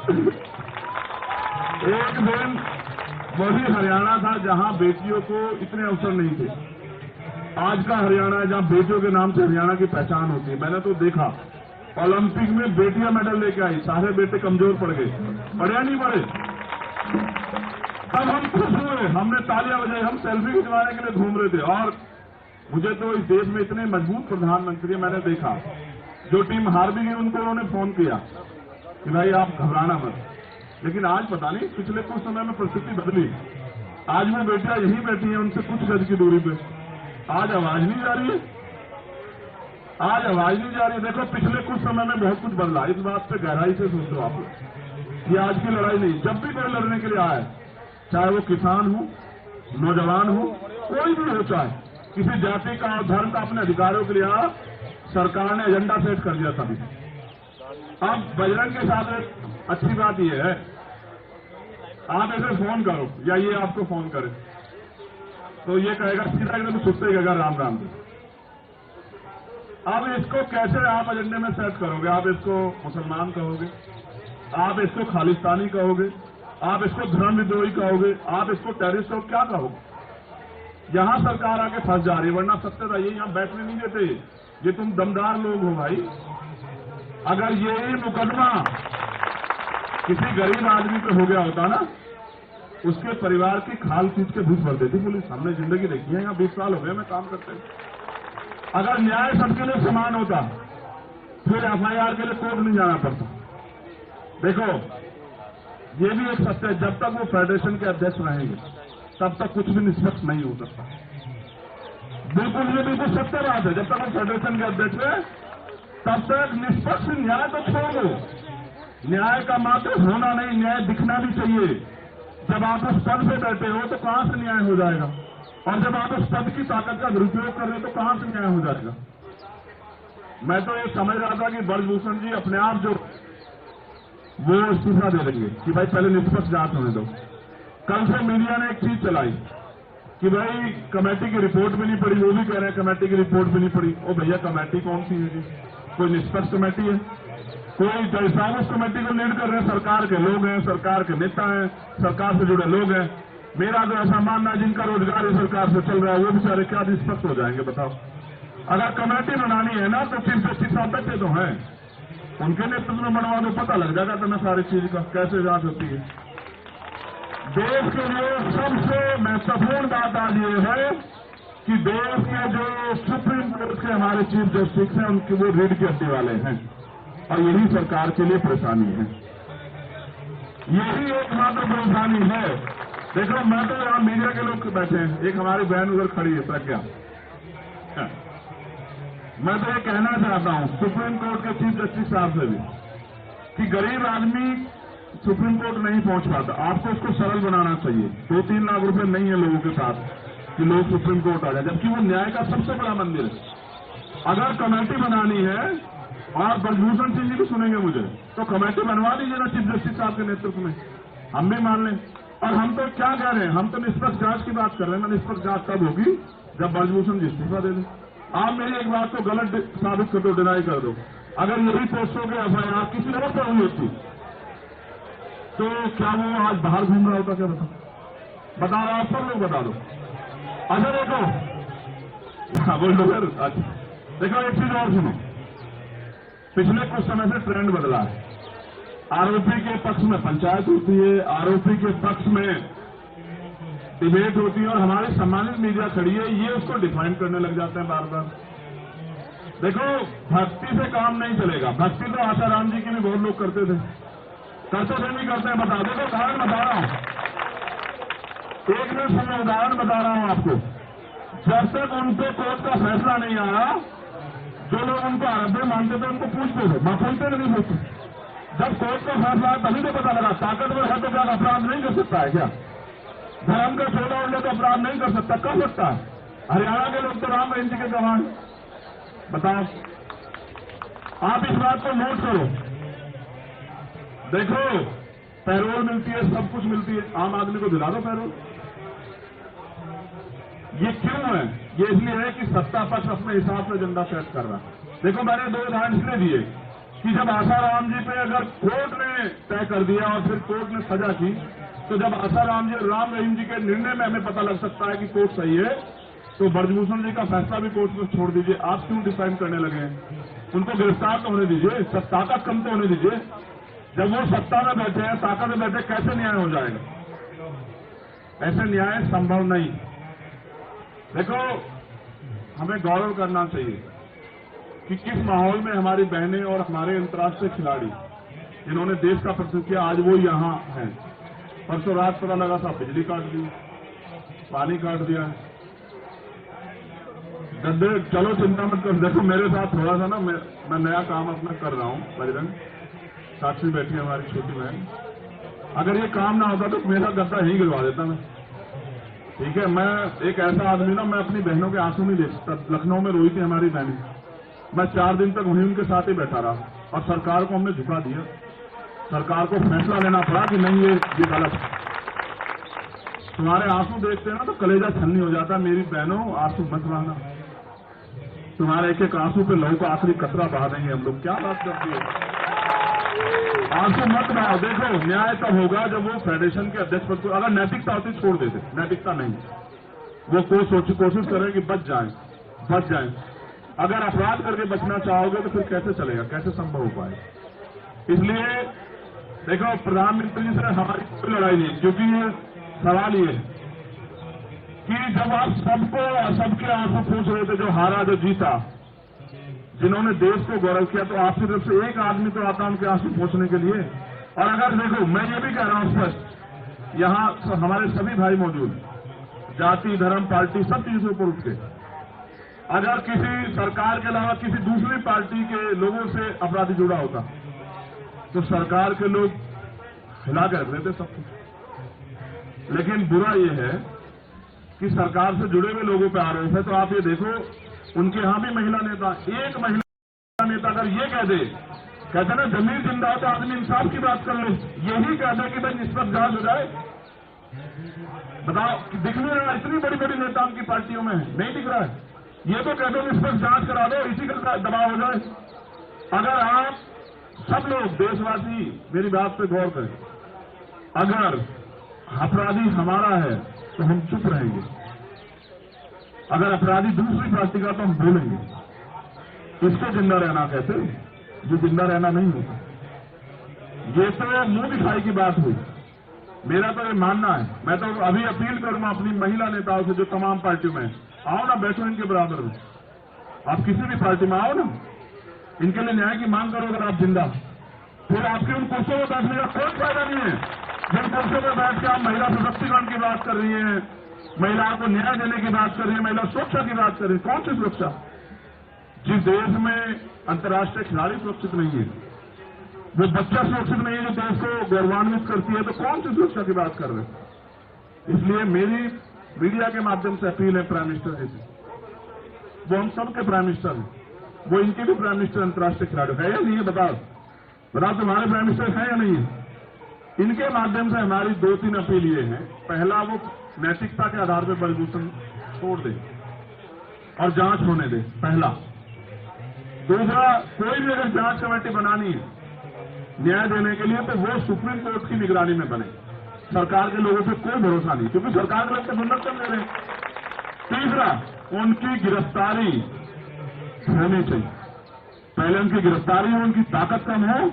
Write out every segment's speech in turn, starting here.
एक दिन वही हरियाणा था जहां बेटियों को इतने अवसर नहीं थे। आज का हरियाणा है जहां बेटियों के नाम से हरियाणा की पहचान होती है। मैंने तो देखा ओलंपिक में बेटियां मेडल लेके आई, सारे बेटे कमजोर पड़ गए, पढ़े नहीं पढ़े। तब हम खुश हुए, हमने तालियां बजाई, हम सेल्फी खिंचवाने के लिए घूम रहे थे। और मुझे तो इस देश में इतने मजबूत प्रधानमंत्री मैंने देखा, जो टीम हार भी गई उनको उन्होंने फोन किया कि भाई आप घबराना मत। लेकिन आज पता नहीं पिछले कुछ समय में परिस्थिति बदली। आज वो बेटियां यहीं बैठी हैं उनसे कुछ गज की दूरी पे, आज आवाज नहीं जा रही है, आज आवाज नहीं जा रही है। देखो पिछले कुछ समय में बहुत कुछ बदला, इस बात पे गहराई से सोचो आप। ये आज की लड़ाई नहीं, जब भी कोई लड़ने के लिए आए, चाहे वो किसान हो, नौजवान हो, कोई भी हो, चाहे किसी जाति का और धर्म का अपने अधिकारों के लिए आ, सरकार ने एजेंडा सेट कर दिया सभी। अब बजरंग के साथ एक अच्छी बात यह है, आप ऐसे फोन करो या ये आपको फोन करे तो ये कहेगा सीधा एकदम सुनते कहेगा राम राम। अब इसको कैसे आप एजेंडे में सेट करोगे? आप इसको मुसलमान कहोगे, आप इसको खालिस्तानी कहोगे, आप इसको धर्म विद्रोही कहोगे, आप इसको टेररिस्ट कहोगे, क्या कहोगे? यहां सरकार आके फंस जा रही, वरना सत्य था ये यहां बैठने नहीं देते। ये तुम दमदार लोग हो भाई। अगर यही मुकदमा किसी गरीब आदमी पे हो गया होता ना, उसके परिवार की खाल खींच के घुस भर देती पुलिस। हमने जिंदगी देखी है, यहां 20 साल हो गए मैं काम करते हैं। अगर न्याय सबके लिए समान होता फिर एफआईआर के लिए कोर्ट नहीं जाना पड़ता। देखो ये भी एक सत्य है, जब तक वो फेडरेशन के अध्यक्ष रहेंगे तब तक कुछ भी निष्पक्ष नहीं हो सकता। बिल्कुल ये बिल्कुल सत्य बात है, जब तक वो फेडरेशन के अध्यक्ष है तब तक निष्पक्ष न्याय तो छोड़ो, न्याय का मात्र होना नहीं, न्याय दिखना भी चाहिए। जब आप उस पद पे बैठे हो तो कहां से न्याय हो जाएगा, और जब आप उस पद की ताकत का दुरुपयोग कर रहे हो तो कहां से न्याय हो जाएगा? मैं तो ये समझ रहा था कि ब्रजभूषण जी अपने आप जो वो इस्तीफा दे देंगे कि भाई पहले निष्पक्ष जांच होने दो। कल से मीडिया ने एक चीज चलाई कि भाई कमेटी की रिपोर्ट भी नहीं पड़ी, वो भी कह रहे हैं कमेटी की रिपोर्ट भी नहीं पड़ी। ओ भैया कमेटी कौन सी है जी? कोई निष्पक्ष कमेटी है? कोई जज साहब उस कमेटी को लीड कर रहे हैं, सरकार के लोग हैं, सरकार के नेता हैं, सरकार से जुड़े लोग हैं। मेरा तो ऐसा मानना है जिनका रोजगार इस सरकार से चल रहा है वो बेचारे क्या निष्पक्ष हो जाएंगे बताओ? अगर कमेटी बनानी है ना तो चीफ जस्टिस साहब बैठे तो हैं, उनके नेतृत्व में बनवा दो, पता लग जाएगा तुम्हें सारी चीज का कैसे जांच होती है। देश के लिए सबसे महत्वपूर्ण बात आज ये है कि देश के जो सुप्रीम कोर्ट के हमारे चीफ जस्टिस हैं उनके वो रीढ़ की हड्डी वाले हैं, और यही सरकार के लिए परेशानी है, यही एकमात्र परेशानी है। देखो मैं तो यहां मीडिया के लोग बैठे हैं, एक हमारी बहन उधर खड़ी है प्रज्ञा, मैं तो ये कहना चाहता हूं सुप्रीम कोर्ट के चीफ जस्टिस साहब से भी कि गरीब आदमी सुप्रीम कोर्ट नहीं पहुंच पाता, आपको उसको सरल बनाना चाहिए। 2-3 लाख रुपए नहीं है लोगों के पास कि लोग सुप्रीम कोर्ट आ जाए, जबकि वो न्याय का सबसे बड़ा मंदिर है। अगर कमेटी बनानी है और ब्रजभूषण सिंह जी भी सुनेंगे मुझे तो कमेटी बनवा दीजिए ना चीफ जस्टिस साहब के नेतृत्व में, हम भी मान लें। और हम तो क्या कह रहे हैं, हम तो निष्पक्ष जांच की बात कर रहे हैं ना। निष्पक्ष जांच तब होगी जब ब्रजभूषण जी इस्तीफा दे दें। आप मेरी एक बात को गलत साबित कर दो, डिनाई कर दो, अगर यही पोस्टों के एफआईआर किसी और पर हुई होती तो क्या वो आज बाहर घूम रहा होता? क्या बता रहा आप सब लोग बता दो। अच्छा देखो बोल दो सर। अच्छा देखो एक चीज और सुनो, पिछले कुछ समय से ट्रेंड बदला है। आरोपी के पक्ष में पंचायत होती है, आरोपी के पक्ष में डिबेट होती है, और हमारी सम्मानित मीडिया खड़ी है, ये उसको डिफाइन करने लग जाते हैं बार बार। देखो भक्ति से काम नहीं चलेगा, भक्ति तो आशाराम जी की भी बहुत लोग करते थे नहीं करते हैं, बता दो तो उदाहरण बता रहा हूं, एक मिनट समय उदाहरण बता रहा हूं आपको। जब तक उन पे कोर्ट का फैसला नहीं आया, जो लोग उनको आराध्य मानते थे उनको पूछते थे, पूछते नहीं पूछते। जब कोर्ट का फैसला आया तभी तो पता लगा ताकतवर है तो क्या अपराध नहीं कर सकता है? क्या धर्म का छोड़ा उड़े तो अपराध नहीं कर सकता? कर सकता है। हरियाणा के लोग तो राम रहीम जी के गवाह, बताओ। आप इस बात को नोट करो, देखो पैरोल मिलती है, सब कुछ मिलती है, आम आदमी को दिला दो पैरोल। ये क्यों है? ये इसलिए है कि सत्ता पक्ष अपने हिसाब से एजेंडा सेट कर रहा है। देखो मैंने 2 उदाहरण इसलिए दिए कि जब आसाराम जी पे अगर कोर्ट ने तय कर दिया और फिर कोर्ट ने सजा की, तो जब आसाराम जी राम रहीम जी के निर्णय में हमें पता लग सकता है कि कोर्ट सही है, तो ब्रजभूषण जी का फैसला भी कोर्ट में छोड़ दीजिए। आप क्यों डिफाइन करने लगे हैं? उनको गिरफ्तार तो होने दीजिए, सब ताकत कम तो होने दीजिए। जब वो सत्ता में बैठे हैं, ताकत में बैठे, कैसे न्याय हो जाएगा? ऐसे न्याय संभव नहीं। देखो, हमें गौरव करना चाहिए कि किस माहौल में हमारी बहनें और हमारे अंतर्राष्ट्रीय खिलाड़ी जिन्होंने देश का प्रतिनिधित्व किया, आज वो यहां हैं। परसों रात पता लगा था बिजली काट दी, पानी काट दिया। गद्दे, चलो चिंता मत करो। देखो, मेरे साथ थोड़ा सा ना, मैं नया काम अपना कर रहा हूं। बजरंग साक्षी बैठी है हमारी छोटी बहन, अगर ये काम ना होता तो मेरा गद्दा ही गिरवा देता मैं। ठीक है, मैं एक ऐसा आदमी ना, मैं अपनी बहनों के आंसू नहीं देख सकता। लखनऊ में रोई थी हमारी बहनें, मैं 4 दिन तक वहीं उनके साथ ही बैठा रहा, और सरकार को हमने झुका दिया। सरकार को फैसला लेना पड़ा कि नहीं, ये गलत है। तुम्हारे आंसू देखते हैं ना तो कलेजा छलनी हो जाता है। मेरी बहनों, आंसू मत बहाना। तुम्हारे एक एक आंसू पे लहू का आखिरी कतरा बहा देंगे हम लोग। क्या बात करती है? आंसू मत बहाओ। देखो, न्याय तब होगा जब वो फेडरेशन के अध्यक्ष पद को, अगर नैतिकता होती छोड़ देते, नैतिकता नहीं, वो कोशिश करें कि बच जाएं। अगर अपराध करके बचना चाहोगे तो फिर कैसे चलेगा, कैसे संभव हो पाए? इसलिए देखो, प्रधानमंत्री जी से हमारी कोई लड़ाई नहीं, क्योंकि ये सवाल ये है कि जब आप सबके आंसू पूछ रहे थे, जो हारा जो जीता, जिन्होंने देश को गौरव किया, तो आपकी तरफ से एक आदमी तो आता उनके आंसू पूछने के लिए। और अगर देखो, मैं ये भी कह रहा हूं स्पष्ट, यहां हमारे सभी भाई मौजूद, जाति, धर्म, पार्टी, सब चीजों से ऊपर उठ के, अगर किसी सरकार के अलावा किसी दूसरी पार्टी के लोगों से अपराधी जुड़ा होता तो सरकार के लोग हिला के रख देते सब कुछ। लेकिन बुरा यह है कि सरकार से जुड़े हुए लोगों पर आरोप है। तो आप ये देखो, उनके यहां भी महिला नेता, एक महिला नेता अगर ये कह दे, कहते ना जमीन जिंदा हो तो आदमी इंसाफ की बात कर लो, यही कह दे कि भाई निष्पक्ष जांच हो जाए। बताओ, दिख नहीं रहा? इतनी बड़ी बड़ी नेता उनकी पार्टियों में नहीं दिख रहा है। ये तो कहते हैं निष्पक्ष जांच करा दो, इसी का दबाव हो जाए। अगर आप सब लोग देशवासी मेरी बात पे गौर करें, अगर अपराधी हमारा है तो हम चुप रहेंगे, अगर अपराधी दूसरी पार्टी का तो हम बोलेंगे। इसको जिंदा रहना कहते, जो जिंदा रहना नहीं होता। ये तो मुंह दिखाई की बात हुई। मेरा तो ये मानना है, मैं तो अभी अपील करूंगा अपनी महिला नेताओं से जो तमाम पार्टियों में, आओ ना, बैठो इनके बराबर में। आप किसी भी पार्टी में आओ ना, इनके लिए न्याय की मांग करो। अगर आप जिंदा, फिर आपके उन कुर्सियों में बैठने का कोई फायदा नहीं है। जिन कुर्सियों में बैठ के आप महिला सशक्तिकरण की बात कर रही हैं, महिलाओं को न्याय देने की बात कर रही है, महिला सुरक्षा की बात कर रही है, कौन सी सुरक्षा? जिस देश में अंतर्राष्ट्रीय खिलाड़ी सुरक्षित नहीं है, वो बच्चा सुरक्षित नहीं है जो देश को गौरवान्वित करती है, तो कौन सी सुरक्षा की बात कर रहे हैं? इसलिए मेरी मीडिया के माध्यम से अपील है प्राइम मिनिस्टर जी से, वो हम सबके प्राइम मिनिस्टर हैं, वो इनके भी प्राइम मिनिस्टर अंतर्राष्ट्रीय खिलाड़ी है या नहीं है? बताओ तुम्हारे प्राइम मिनिस्टर है या नहीं है? इनके माध्यम से हमारी 2-3 अपील ये है। पहला, वो नैतिकता के आधार पर ब्रजभूषण छोड़ दे और जांच होने दे, पहला। दूसरा, कोई भी अगर जांच कमेटी बनानी है न्याय देने के लिए, तो वो सुप्रीम कोर्ट की निगरानी में बने। सरकार के लोगों पे कोई भरोसा नहीं, क्योंकि सरकार के लोग तो संरक्षण दे रहे हैं। तीसरा, उनकी गिरफ्तारी होनी चाहिए। पहले उनकी गिरफ्तारी हो, उनकी ताकत कम हो,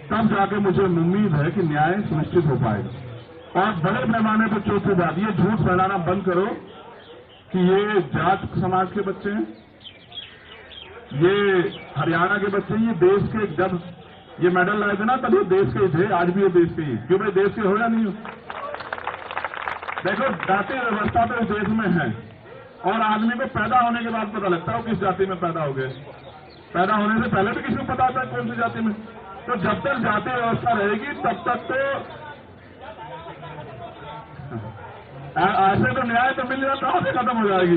तब जाके मुझे उम्मीद है कि न्याय सुनिश्चित हो पाएगा। और बड़े पैमाने पर चौथी बात, ये झूठ फैलाना बंद करो कि ये जाट समाज के बच्चे हैं, ये हरियाणा के बच्चे हैं, ये देश के, जब ये मेडल लाए थे ना तब ये देश के थे, आज भी ये देश के ही। क्यों भाई, देश के हो या नहीं हो? देखो, जातीय व्यवस्था तो इस देश में है, और आदमी को पैदा होने के बाद पता लगता है किस जाति में पैदा हो गए। पैदा होने से पहले भी किसी को पता होता है कौन सी जाति में। तो जब तक जातीय व्यवस्था रहेगी तब तक तो ऐसे तो न्याय तो मिल जाता है, खत्म हो जाएगी।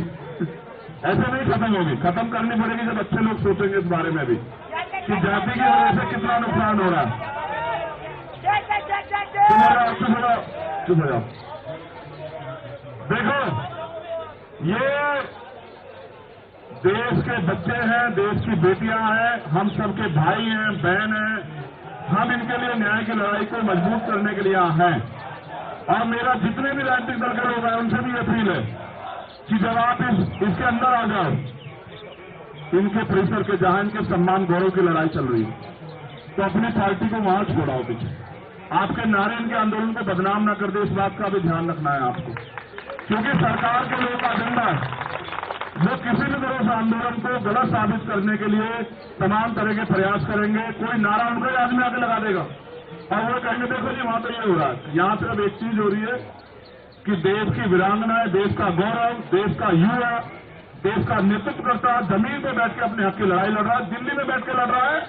ऐसे नहीं खत्म होगी, खत्म करनी पड़ेगी जब अच्छे लोग सोचेंगे इस बारे में भी कि जाति की वजह से कितना नुकसान हो रहा है। चुप हो जाओ। देखो, ये देश के बच्चे हैं, देश की बेटियां हैं, हम सबके भाई हैं, बहन हैं। हम इनके लिए न्याय की लड़ाई को मजबूत करने के लिए यहाँ हैं। और मेरा जितने भी राजनीतिक दल के लोग हैं उनसे भी अपील है कि जब आप इसके अंदर आ जाओ, इनके परिसर के जहां इनके सम्मान गौरव की लड़ाई चल रही है, तो अपनी पार्टी को वहां छोड़ाओ पीछे। आपके नारे इनके आंदोलन को बदनाम न कर दे, इस बात का भी ध्यान रखना है आपको, क्योंकि सरकार के लोगों का एजेंडा है वो किसी भी तरह से आंदोलन को गलत साबित करने के लिए तमाम तरह के प्रयास करेंगे। कोई नारा उनका ही आदमी आके लगा देगा और वो कहेंगे देखो जी वहां तो ये हो रहा है। यहां सिर्फ एक चीज हो रही है कि देश की वीरांगनाएं, देश का गौरव, देश का युवा, देश का नेतृत्वकर्ता जमीन पे बैठ के अपने हक की लड़ाई लड़ रहा है, दिल्ली में बैठ के लड़ रहा है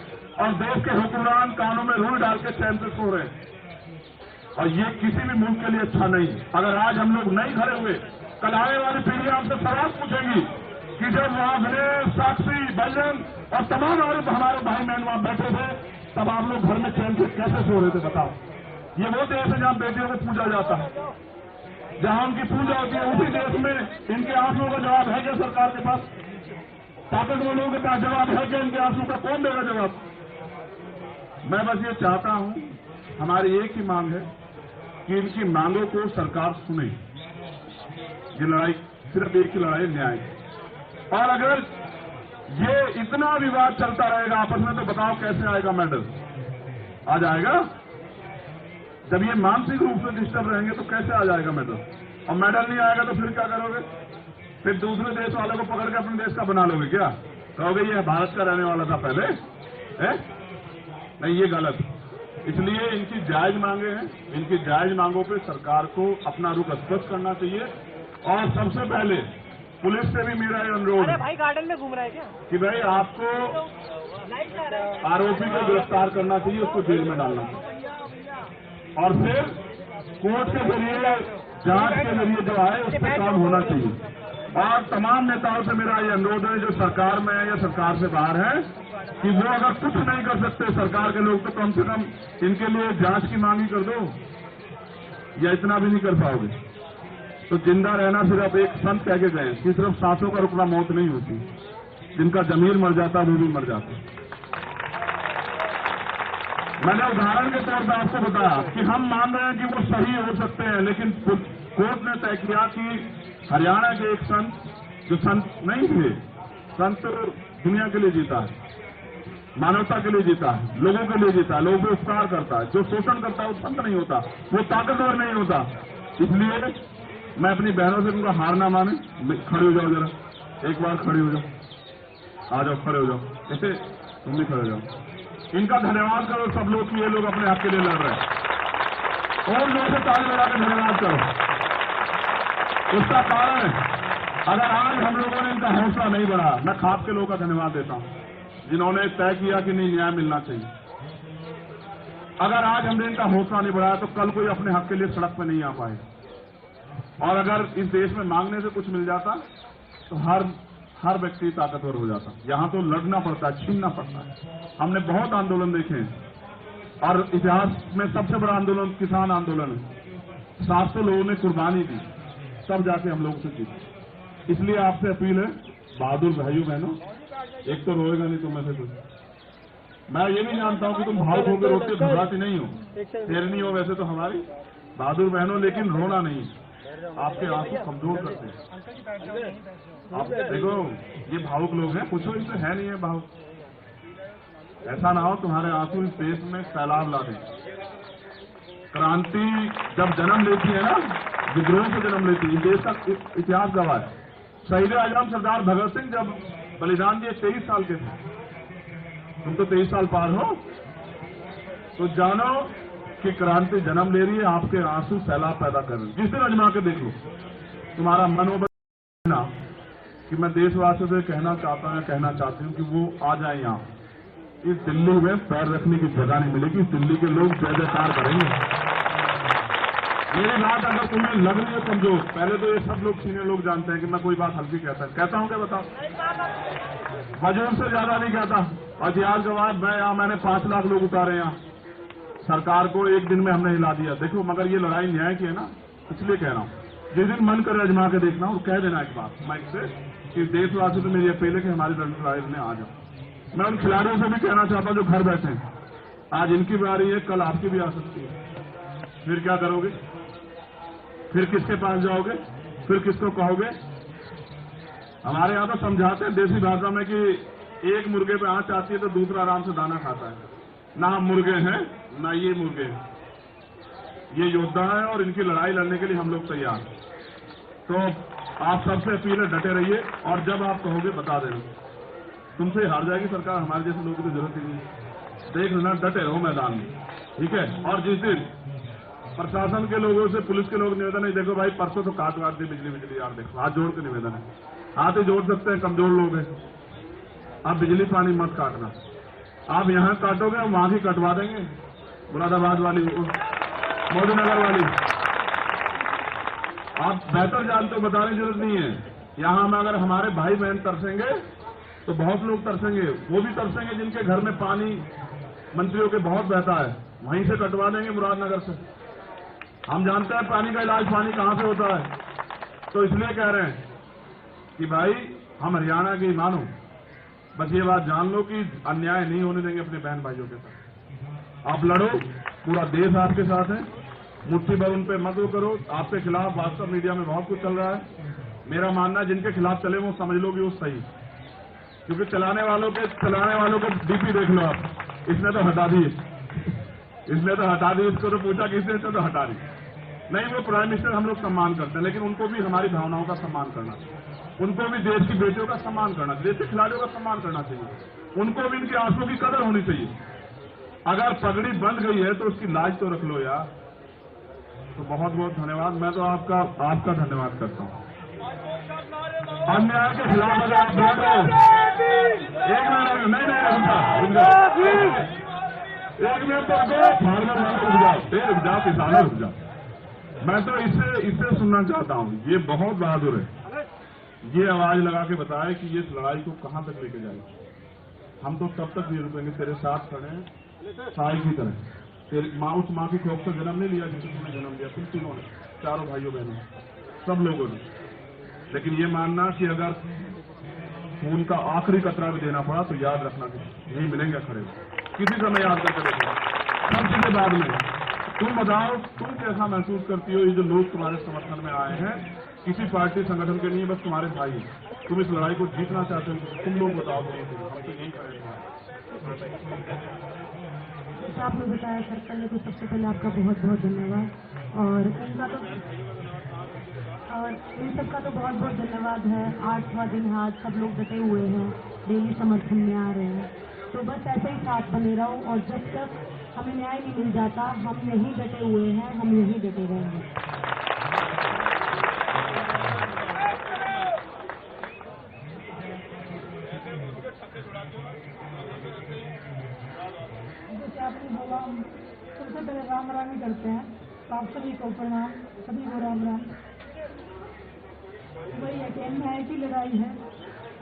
और देश के हुक्मरान कानों में रूल डाल के चैन से सो रहे हैं। और ये किसी भी मुल्क के लिए अच्छा नहीं। अगर आज हम लोग नहीं खड़े हुए, कल आने वाली पीढ़ी आपसे सवाल पूछेंगी कि जब वहां गणेश, साक्षी, बजरंग और तमाम हमारे भाई बहन वहां बैठे थे, तब आप लोग घर में चैन से कैसे सो रहे थे बताओ। ये वो देश है जहां बेटियों को पूजा जाता है, जहां उनकी पूजा होती है। उसी देश में इनके आंसुओं का जवाब है क्या सरकार के पास? ताकतवर लोगों के पास जवाब है क्या? इनके आंसुओं का कौन देगा जवाब? मैं बस ये चाहता हूं, हमारी एक ही मांग है कि इनकी मांगों को सरकार सुने। ये लड़ाई सिर्फ एक ही लड़ाई न्याय। और अगर ये इतना विवाद चलता रहेगा आपस में, तो बताओ कैसे आएगा मेडल? आ जाएगा? जब ये मानसिक रूप से डिस्टर्ब रहेंगे तो कैसे आ जाएगा मेडल? और मेडल नहीं आएगा तो फिर क्या करोगे? फिर दूसरे देश वाले को पकड़ के अपने देश का बना लोगे क्या? कहोगे ये भारत का रहने वाला था पहले है? नहीं, ये गलत। इसलिए इनकी जायज मांगे हैं, इनकी जायज मांगों पे सरकार को अपना रुख स्पष्ट करना चाहिए। और सबसे पहले पुलिस से भी मेरा ये अनुरोध है, भाई गार्डन में घूम रहा है क्या? कि भाई आपको आरोपी को गिरफ्तार करना चाहिए, उसको जेल में डालना चाहिए और फिर कोर्ट के जरिए, जांच के जरिए जो आए उस पर काम होना चाहिए। और तमाम नेताओं से मेरा ये अनुरोध है जो सरकार में है या सरकार से बाहर है, कि वो अगर कुछ नहीं कर सकते सरकार के लोग, तो कम से कम इनके लिए जांच की मांग ही कर दो। या इतना भी नहीं कर पाओगे तो जिंदा रहना सिर्फ एक संत कह के गए कि सिर्फ सांसों का रुकना मौत नहीं होती, जिनका जमीर मर जाता वो भी मर जाता। मैंने उदाहरण के तौर पर आपको बताया कि हम मान रहे हैं कि वो सही हो सकते हैं, लेकिन कोर्ट ने तय किया कि हरियाणा के एक संत, जो संत नहीं थे, संत दुनिया के लिए जीता है, मानवता के लिए जीता है, लोगों के लिए जीता है, लोगों को उपकार करता है। जो शोषण करता है वो संत नहीं होता, वो ताकतवर नहीं होता। इसलिए मैं अपनी बहनों से उनका हार ना माने। खड़े हो जाओ जरा, एक बार खड़े हो जाओ, आ जाओ, खड़े हो जाओ, ऐसे तुम भी खड़े हो जाओ। इनका धन्यवाद करो सब लोग कि ये लोग अपने हक के लिए लड़ रहे हैं, और लोगों से ताली बजा के धन्यवाद करो। उसका कारण अगर आज हम लोगों ने इनका हौसला नहीं बढ़ा, मैं खाप के लोगों का धन्यवाद देता हूं जिन्होंने तय किया कि नहीं, न्याय मिलना चाहिए। अगर आज हमने इनका हौसला नहीं बढ़ाया तो कल कोई अपने हक के लिए सड़क पर नहीं आ पाएगा। और अगर इस देश में मांगने से कुछ मिल जाता तो हर व्यक्ति ताकतवर हो जाता। यहां तो लड़ना पड़ता है, छीनना पड़ता है। हमने बहुत आंदोलन देखे हैं और इतिहास में सबसे बड़ा आंदोलन किसान आंदोलन है। 700 लोगों ने कुर्बानी दी, तब जाके हम लोग से जीते। इसलिए आपसे अपील है, बहादुर भाइयों बहनों, एक तो रोएगा नहीं तुम में से कुछ। मैं ये भी जानता हूं कि तुम भावुक होकर रोते घबराती नहीं हो, शेरनी हो वैसे तो हमारी बहादुर बहनों, लेकिन रोना नहीं। आपके आंसू कमजोर करते हैं। आप देखो ये भावुक लोग हैं, पूछो इनसे है नहीं है भावुक। ऐसा ना हो तुम्हारे आंसू इस देश में सैलाब ला दें। क्रांति जब जन्म लेती है ना, विद्रोह से जन्म लेती है, देश का इतिहास गवाह है। शहीद आजम सरदार भगत सिंह जब बलिदान दिए 23 साल के थे, तुम तो 23 साल पार हो, तो जानो कि क्रांति जन्म ले रही है, आपके आंसू सैलाब पैदा कर रहे हैं। जिस दिन अजमा के देख लो, तुम्हारा मनोबल ना कि मैं देशवासियों से कहना चाहती हूँ कि वो आ जाए यहाँ। इस दिल्ली में पैर रखने की जगह नहीं मिलेगी, इस दिल्ली के लोग जय जयकार करेंगे। मेरी बात अगर तुम्हें लग रही है कमजोर, पहले तो ये सब लोग सीनियर लोग जानते हैं कि मैं कोई बात हल्की कहता हूँ क्या बताओ? वजूद से ज्यादा नहीं कहता। और इतिहास गवाह, मैंने 5 लाख लोग उतारे यहाँ, सरकार को एक दिन में हमने हिला दिया। देखो, मगर ये लड़ाई न्याय की है ना, इसलिए कह रहा हूं। जिस दिन मन करे अजमा के देखना और कह देना एक बात माइक से कि देशवासी तो मेरी अपील है कि हमारी लड़ाई में आ जाओ। मैं उन खिलाड़ियों से भी कहना चाहता हूं जो घर बैठे हैं, आज इनकी बारी है, कल आपकी भी आ सकती है। फिर क्या करोगे? फिर किसके पास जाओगे? फिर किसको कहोगे? हमारे यहाँ तो समझाते हैं देसी भाषा में कि एक मुर्गे पे आंच आती है तो दूसरा आराम से दाना खाता है। ना हम मुर्गे हैं ना ये मुर्गे हैं, ये योद्धा है और इनकी लड़ाई लड़ने के लिए हम लोग तैयार हैं। तो आप सबसे अपील है, डटे रहिए और जब आप कहोगे बता देना। तुमसे हार जाएगी सरकार, हमारे जैसे लोगों की जरूरत ही नहीं। देख लेना, डटे रहो मैदान में, ठीक है। और जिस दिन प्रशासन के लोगों से, पुलिस के लोग निवेदन है, देखो भाई परसों तो काट दी बिजली यार, देखो हाथ जोड़ के निवेदन है, हाथ ही जोड़ सकते हैं, कमजोर लोग हैं। आप बिजली पानी मत काटना, आप यहां काटोगे हम वहां भी कटवा देंगे, मुरादाबाद वाली, मोदी नगर वाली। आप बेहतर जानते हो, बताने की जरूरत नहीं है। यहां में अगर हमारे भाई बहन तरसेंगे तो बहुत लोग तरसेंगे, वो भी तरसेंगे जिनके घर में पानी मंत्रियों के बहुत बहता है, वहीं से कटवा देंगे मुरादनगर से। हम जानते हैं पानी का इलाज पानी कहां से होता है, तो इसलिए कह रहे हैं कि भाई हम हरियाणा के मानो, बस ये बात जान लो कि अन्याय नहीं होने देंगे अपने बहन भाइयों के साथ। आप लड़ो, पूरा देश आपके साथ है, मुट्ठी भर उन पे मत वो करो। आपके खिलाफ वास्तव मीडिया में बहुत कुछ चल रहा है। मेरा मानना है जिनके खिलाफ चले वो समझ लो कि वो सही, क्योंकि चलाने वालों को डीपी देख लो आप, इसने तो हटा दी, इसको तो पूछा किसने, तो हटा दी। नहीं, वो प्राइम मिनिस्टर हम लोग सम्मान करते हैं, लेकिन उनको भी हमारी भावनाओं का सम्मान करना चाहिए, उनको भी देश की बेटियों का सम्मान करना चाहिए, देश के खिलाड़ियों का सम्मान करना चाहिए, उनको भी इनके आंसुओं की कदर होनी चाहिए। अगर पगड़ी बंध गई है तो उसकी लाज तो रख लो यार। तो बहुत बहुत धन्यवाद, मैं तो आपका धन्यवाद करता हूं। अन्याय के खिलाफ अगर आप लड़ रहे हो, एक मिनट नहीं एक मिनट तो फार्मर रुक जाओ, किसानों रुक जाओ। मैं तो इससे सुनना चाहता हूं, ये बहुत बहादुर है, ये आवाज लगा के बताए कि ये लड़ाई को कहां तक लेके जाएगी। हम तो तब तक नहीं रुकेंगे, तेरे साथ खड़े हैं साई की तरह। तेरी माँ, उस माँ की कोख से जन्म नहीं लिया जिससे तुमने जन्म लिया, तुम तीनों ने, चारों भाइयों बहनों, सब लोगों ने। लेकिन ये मानना कि अगर खून का आखिरी कतरा भी देना पड़ा तो याद रखना कि नहीं मिलेंगे खड़े, किसी समय याद करके देखो, सब चीजें बाद में। तुम बताओ, तुम कैसा महसूस करती हो? ये जो लोग तुम्हारे समर्थन में आए हैं किसी पार्टी संगठन के नहीं, बस तुम्हारे भाई हैं, तुम इस लड़ाई को जीतना चाहते हो, तुम लोग बताओ। हम तो यही करेंगे। आपने बताया सर, पहले तो सबसे पहले आपका बहुत बहुत धन्यवाद, और इन सबका तो बहुत बहुत धन्यवाद है। 8वां दिन आज सब लोग डटे हुए हैं, डेली समर्थन में आ रहे हैं, तो बस ऐसे ही साथ बने रहो, और जब तक हमें न्याय नहीं मिल जाता हम यही डटे हुए हैं, हम यही डटे रहेंगे। जैसे आपने बोला, हम सबसे पहले राम राम ही करते हैं, तो आप सभी को प्रणाम, सभी को राम राम। वही है कि अन्याय की लड़ाई है,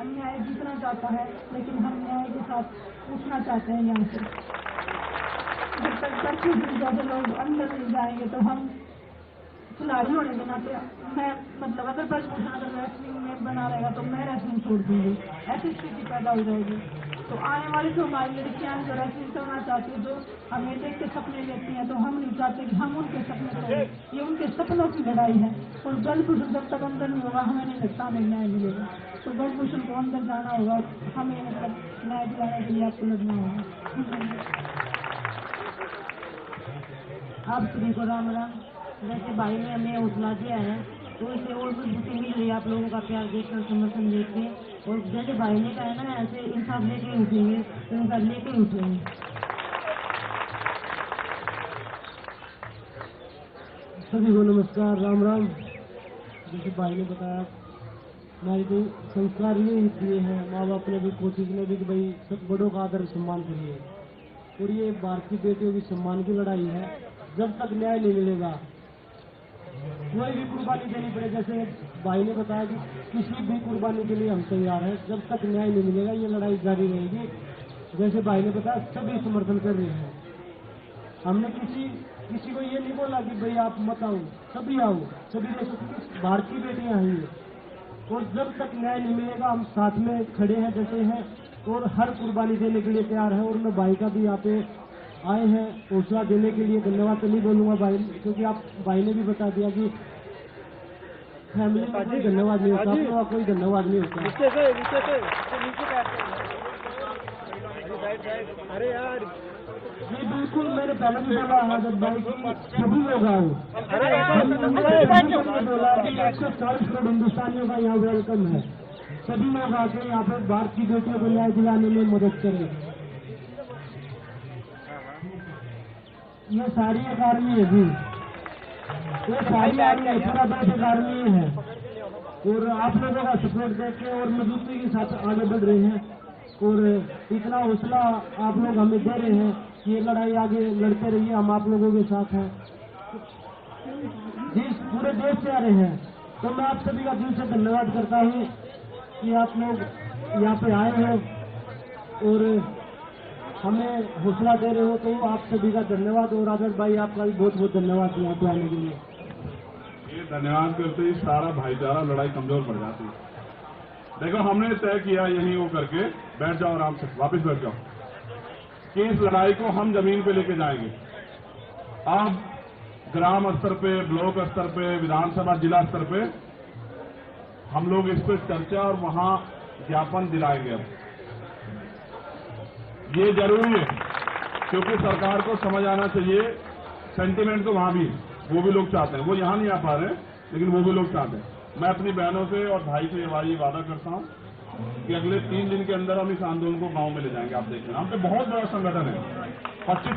अन्याय जीतना चाहता है, लेकिन हम न्याय के साथ उठना चाहते हैं यहाँ से। जब तक 25 दिन जैसे लोग अंदर नहीं जाएंगे तो हम खिलाड़ी होने के नाते, मैं मतलब अगर ब्रजभूषण अगर रेसलिंग में बना रहेगा तो मैं रेसलिंग छोड़ दूंगी, ऐसी स्थिति पैदा हो जाएगी। तो आने वाली जो हमारी लड़कियां जो रेसलिंग करना चाहती है, जो हमें देख के सपने लेती हैं, तो हम नहीं चाहते कि हम उनके सपने तोड़ें। ये उनके सपनों की लड़ाई है, और ब्रजभूषण जब तक अंदर नहीं होगा हमें नहीं लगता हमें न्याय मिलेगा। तो ब्रजभूषण को अंदर जाना होगा, हमें मतलब न्याय दिलाने के लिए आपको लड़ना होगा। आप सभी को राम राम। जैसे भाई ने हमें हौसला दिया है, तो इसे और कुछ खुशी मिल रही है आप लोगों का प्यार देखकर, समर्थन देख के, और जैसे भाई ने कहा है ना, ऐसे इंसाफ लेके उठेंगे तो इंसाफ लेके उठेंगे। सभी को नमस्कार, राम राम। जैसे भाई ने बताया, हमारी तो संस्कार ये दिए हैं माँ बाप ने भी, कोशिश ने भी कि भाई सब बड़ों का आदर सम्मान करिए, और ये भारतीय बेटियों की सम्मान की लड़ाई है। जब तक न्याय नहीं मिलेगा कोई भी कुर्बानी देनी पड़े, जैसे भाई ने बताया कि किसी भी कुर्बानी के लिए हम तैयार हैं, जब तक न्याय नहीं मिलेगा ये लड़ाई जारी रहेगी। जैसे भाई ने बताया, सभी समर्थन कर रहे हैं, हमने किसी को ये नहीं नहीं बोला कि भाई आप मत आओ, सभी आओ, सभी ने भारतीय बेटियां आई हैं और जब तक न्याय नहीं मिलेगा हम साथ में खड़े हैं, डटे हैं और हर कुर्बानी देने के लिए तैयार है। और मैं भाई का भी यहाँ पे आए हैं हौसला देने के लिए, धन्यवाद तो नहीं बोलूंगा भाई, क्योंकि आप भाई ने भी बता दिया कि फैमिली का कोई धन्यवाद नहीं होता, अपना कोई धन्यवाद नहीं होता। अरे यार जी बिल्कुल, मैंने पहले भी बोला आजाद भाई की सभी लोग आओ। बोला कि 140 करोड़ हिंदुस्तानियों का यहाँ वेलकम है, सभी लोग आके यहाँ पर भारत की बेटियों को न्याय दिलाने में मदद करें। ये सारी एक आर्मी है जी, ये सारी आर्मी है, पूरा देश एक आर्मी है और आप लोगों का सपोर्ट देके और मजबूती के साथ आगे बढ़ रहे हैं और इतना हौसला आप लोग हमें दे रहे हैं। ये लड़ाई आगे लड़ते रहिए, हम आप लोगों के साथ हैं जी, पूरे देश से आ रहे हैं। तो मैं आप सभी का दिल से धन्यवाद करता हूँ कि आप लोग यहाँ पे आए हो और हमें हौसला दे रहे हो, तो आप सभी का धन्यवाद। और आदर्श भाई आपका भी बहुत बहुत धन्यवाद यहाँ पे आने के लिए। ये धन्यवाद करते ही सारा भाईचारा लड़ाई कमजोर पड़ जाती है। देखो, हमने तय किया यहीं वो करके, बैठ जाओ आराम से, वापस बैठ जाओ, कि इस लड़ाई को हम जमीन पे लेके जाएंगे। अब ग्राम स्तर पे, ब्लॉक स्तर पे, विधानसभा जिला स्तर पे हम लोग इस पे चर्चा और वहां ज्ञापन दिलाएंगे। अब ये जरूरी है क्योंकि सरकार को समझ आना चाहिए, सेंटीमेंट तो वहां भी, वो भी लोग चाहते हैं, वो यहां नहीं आ पा रहे लेकिन वो भी लोग चाहते हैं। मैं अपनी बहनों से और भाई से ये वादा करता हूं कि अगले 3 दिन के अंदर हम इस आंदोलन को गांव में ले जाएंगे। आप देखें, हम पे बहुत बड़ा संगठन है, 25